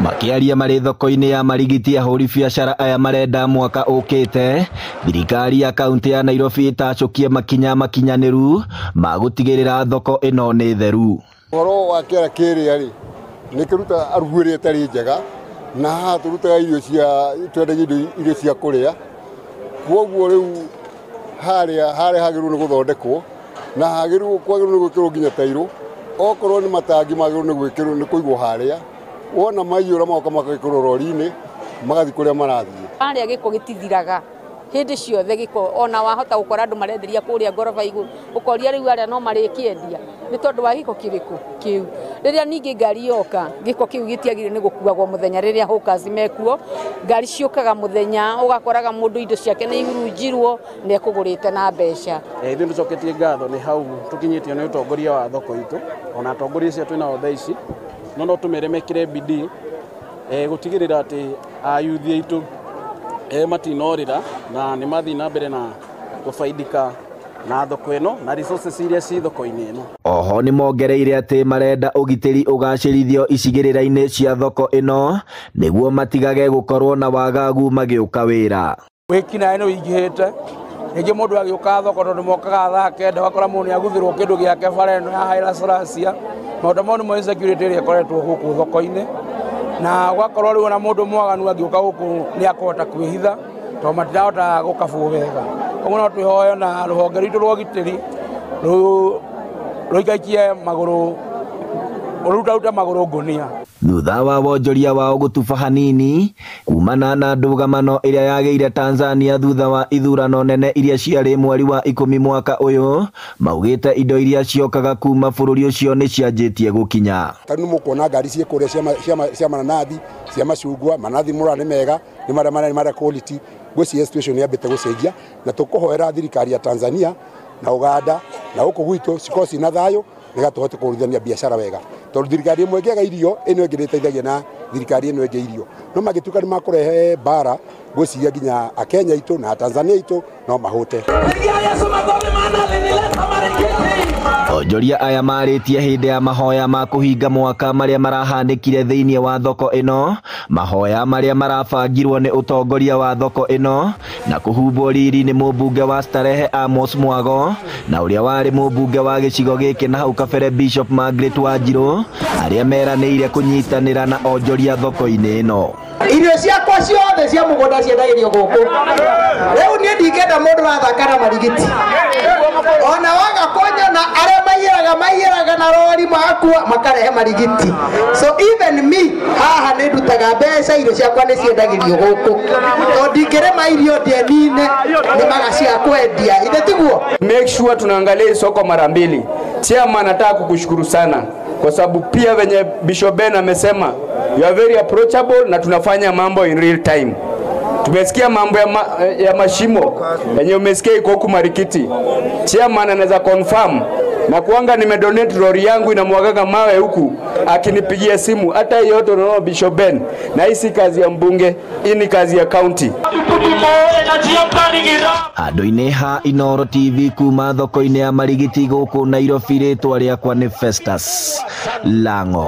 Makiaria marĩ thoko-inĩ ya marigiti ahũri biacara aya marenda mwaka ũkĩte thirikari ya kaunti ya Nairobi ĩtacũkie makinya makinyanĩru ma gũtigĩrĩra thoko ĩno nĩ theru. Ũhoro wa kĩara kĩrĩa rĩ nĩ kĩruta aruguĩre tarĩ njega na haha tũrutaga irio cia kũrĩa, kwoguo rĩu harĩa hagĩrĩirwo nĩ gũthondekwo na hagĩrĩirwo nĩ gwĩkĩrwo nginya tairũ, okorwo nĩ matangi magĩrĩirwo nĩ gwĩkĩrwo nĩ kũigwo harĩa, wona maiyũra magoka magagĩkĩrwo rori-inĩ magathiĩ kũrĩa marathiĩ. Harĩa gĩko gĩtithiraga hĩndĩ ciothe gĩko, ona wahota gũkora andũ marenderia kũrĩa ngoroba igũrũ ũkoria rĩu arĩa no marĩkĩendia nĩ tondũ wa gĩko kĩrĩkũ kĩu. Rĩrĩa ningĩ ngari yoka gĩko kĩu gĩtiagĩrĩire nĩ gũkuagwo mũthenya rĩrĩa hawkers mekuo, ngari ciũkaga mũthenya ũgakoraga mũndũ indo ciake nĩ ihurunjirwo na ekũgũrĩte na mbeca. Ithuĩ nĩtũcoketie ngatho nĩ hau tũkinyĩtio nĩ ũtongoria wa thoko itũ, ona atongoria acio twĩnao thaa ici no tũmere mekĩre bidii gũtigĩrĩra atĩ ayuthi aitũ matinorĩra na nĩ mathiĩ na mbere na gũfaidika na thoko ĩno na resources iria ci thoko-inĩ ĩno. Oho nĩ mongereire atĩ marenda ũgitĩri ũgacĩrithio icigĩrĩra-inĩ cia thoko ĩno nĩguo matigage gũkorwo na wagagu magĩũka wĩra. Wĩkinaĩ nĩ ũingĩhĩte, rĩngĩ mũndũ agĩũka thoko tondũ mokaga thaa kenda ũgakora mũndũ nĩaguthĩrwo kĩndũ gĩake bara ĩno ya Haile Selassie. Maũndũ mau nĩmo insecurity ĩrĩa ĩkoretwo gũkũ thoko-inĩ, na ũgakorwo rĩu ona mũndũ mwaganu agĩũka gũkũ nĩakũhota kwĩhitha tondũ matirahota gũkabwo wega. Ũguo no twĩhoe na rũhonge rwitũ rwa ũgitĩri rũikaikie magũrũ, rũrute magũrũ ngũnia. Thutha wa wonjoria wao gũtuba hanini kumana na ndũgamano ĩrĩa yagĩire Tanzania thutha wa ithurano nene iria ciarĩ mweri wa 10 mwaka ũyũ, maugĩte indo iria ciokaga kuma bũrũri ũcio nĩ cianjĩtie gũkinya. Tani mũkuona ngari ciĩ kũrĩa cia mananathi, cia macungwa, mananathi mũra nĩ mega, nĩ marĩa quality. Gwĩciria situation yambĩte gũcenjia na tũkũhoera thirikari ya Tanzania na Uganda na gũkũ gwitũ cikorwo ciĩna thayũ nĩgetha tũhote kũrutithania biacara wega, tondũ thirikari ĩmwe ĩngĩaga irio ĩno ĩngĩ nĩĩteithagia na thirikari ĩno ĩngĩ irio, no magĩtuĩka nĩ makũrehe mbara gwĩciria nginya Akenya itũ na Tanzania itũ no mahũte. Onjoria aya marĩtie hĩndĩ ya mahoya ma kũhinga mwaka marĩa marahanĩkire thĩinĩ wa thoko ĩno, mahoya marĩa marabangirwo nĩ ũtongoria wa thoko ĩno na kũhumbwo riri nĩ mũmbunge wa Starehe Amos Mwago na ũrĩa warĩ mũmbunge wa gĩcigo gĩkĩ na hau kabere Bishop Margaret Wanjirũ, arĩa meranĩire kũnyitanĩra na onjoria thoko-inĩ ĩno. Irio ciakwa ciothe cia mũgũnda ciendagĩrio gũkũ. Rĩu niĩ ndingĩenda mũndũ rathaka na marigiti, ona waga kũnyona arĩa maiyĩraga na rori makua makarehe marigiti. So even me haha nĩ ndutaga mbeca, irio ciakwa nĩ ciendagĩrio gũkũ, tondũ ndingĩrĩma irio ndĩenine nĩ magacia kwendia, ithe tiguo. Make sure tunaangalia soko mara mbili. Chairman, nataka kukushukuru sana kwa sababu pia venye Bishop Ben amesema you are very approachable na tunafanya mambo in real time. Tumesikia mambo ya mashimo yenye umesikia iko huku Marikiti. Chairman anaweza confirm na kuanga nimedonate lori yangu inamwagaga mawe huku, akinipigia simu hata yote unaona Bishop Ben, na hii si kazi ya mbunge, hii ni kazi ya county. Andũ-inĩ ha Inooro TV kuma thoko-inĩ ya marigiti gũkũ Nairobi, rĩtwa rĩakwa nĩ Festus Lang'o.